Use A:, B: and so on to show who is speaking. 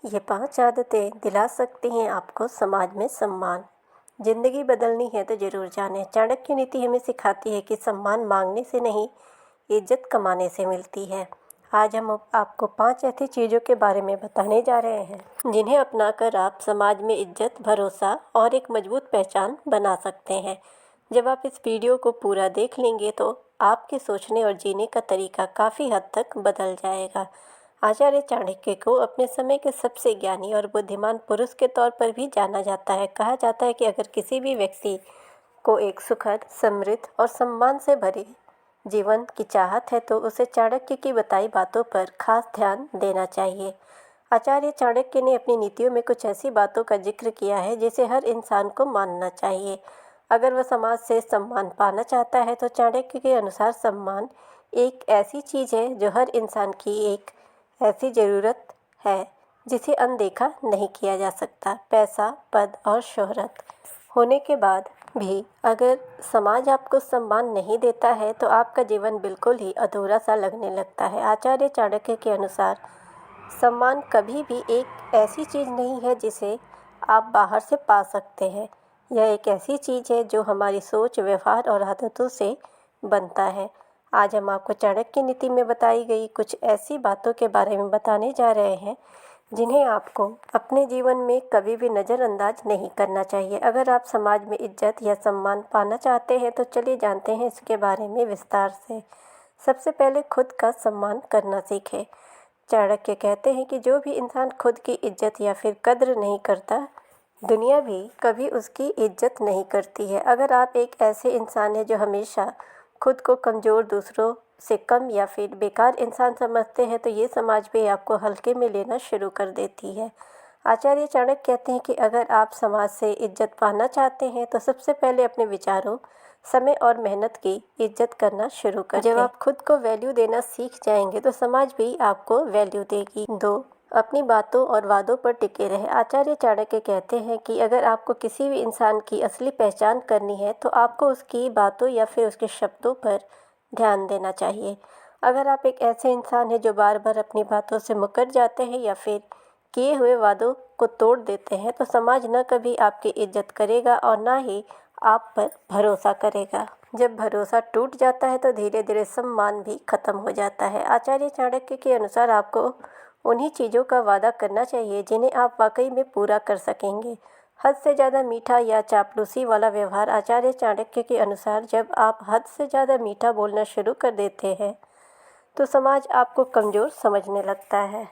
A: ये 5 आदतें दिला सकती हैं आपको समाज में सम्मान। ज़िंदगी बदलनी है तो ज़रूर जानें। चाणक्य नीति हमें सिखाती है कि सम्मान मांगने से नहीं, इज्जत कमाने से मिलती है। आज हम आपको 5 ऐसी चीज़ों के बारे में बताने जा रहे हैं जिन्हें अपनाकर आप समाज में इज्जत, भरोसा और एक मजबूत पहचान बना सकते हैं। जब आप इस वीडियो को पूरा देख लेंगे तो आपके सोचने और जीने का तरीका काफ़ी हद तक बदल जाएगा। आचार्य चाणक्य को अपने समय के सबसे ज्ञानी और बुद्धिमान पुरुष के तौर पर भी जाना जाता है। कहा जाता है कि अगर किसी भी व्यक्ति को एक सुखद, समृद्ध और सम्मान से भरे जीवन की चाहत है तो उसे चाणक्य की बताई बातों पर खास ध्यान देना चाहिए। आचार्य चाणक्य ने अपनी नीतियों में कुछ ऐसी बातों का जिक्र किया है जिसे हर इंसान को मानना चाहिए अगर वह समाज से सम्मान पाना चाहता है। तो चाणक्य के अनुसार सम्मान एक ऐसी चीज़ है जो हर इंसान की एक ऐसी ज़रूरत है जिसे अनदेखा नहीं किया जा सकता। पैसा, पद और शोहरत होने के बाद भी अगर समाज आपको सम्मान नहीं देता है तो आपका जीवन बिल्कुल ही अधूरा सा लगने लगता है। आचार्य चाणक्य के अनुसार सम्मान कभी भी एक ऐसी चीज़ नहीं है जिसे आप बाहर से पा सकते हैं। यह एक ऐसी चीज़ है जो हमारी सोच, व्यवहार और आदतों से बनता है। आज हम आपको चाणक्य नीति में बताई गई कुछ ऐसी बातों के बारे में बताने जा रहे हैं जिन्हें आपको अपने जीवन में कभी भी नज़रअंदाज नहीं करना चाहिए। अगर आप समाज में इज्जत या सम्मान पाना चाहते हैं तो चलिए जानते हैं इसके बारे में विस्तार से। सबसे पहले खुद का सम्मान करना सीखें। चाणक्य कहते हैं कि जो भी इंसान खुद की इज्जत या फिर कद्र नहीं करता, दुनिया भी कभी उसकी इज्जत नहीं करती है। अगर आप एक ऐसे इंसान हैं जो हमेशा खुद को कमज़ोर, दूसरों से कम या फिर बेकार इंसान समझते हैं तो ये समाज भी आपको हल्के में लेना शुरू कर देती है। आचार्य चाणक्य कहते हैं कि अगर आप समाज से इज्जत पाना चाहते हैं तो सबसे पहले अपने विचारों, समय और मेहनत की इज्जत करना शुरू करें। जब आप खुद को वैल्यू देना सीख जाएंगे तो समाज भी आपको वैल्यू देगी। 2. अपनी बातों और वादों पर टिके रहें। आचार्य चाणक्य कहते हैं कि अगर आपको किसी भी इंसान की असली पहचान करनी है तो आपको उसकी बातों या फिर उसके शब्दों पर ध्यान देना चाहिए। अगर आप एक ऐसे इंसान हैं जो बार बार अपनी बातों से मुकर जाते हैं या फिर किए हुए वादों को तोड़ देते हैं तो समाज न कभी आपकी इज्जत करेगा और ना ही आप पर भरोसा करेगा। जब भरोसा टूट जाता है तो धीरे धीरे सम्मान भी खत्म हो जाता है। आचार्य चाणक्य के अनुसार आपको उन्हीं चीज़ों का वादा करना चाहिए जिन्हें आप वाकई में पूरा कर सकेंगे। हद से ज़्यादा मीठा या चापलूसी वाला व्यवहार। आचार्य चाणक्य के अनुसार जब आप हद से ज़्यादा मीठा बोलना शुरू कर देते हैं तो समाज आपको कमज़ोर समझने लगता है।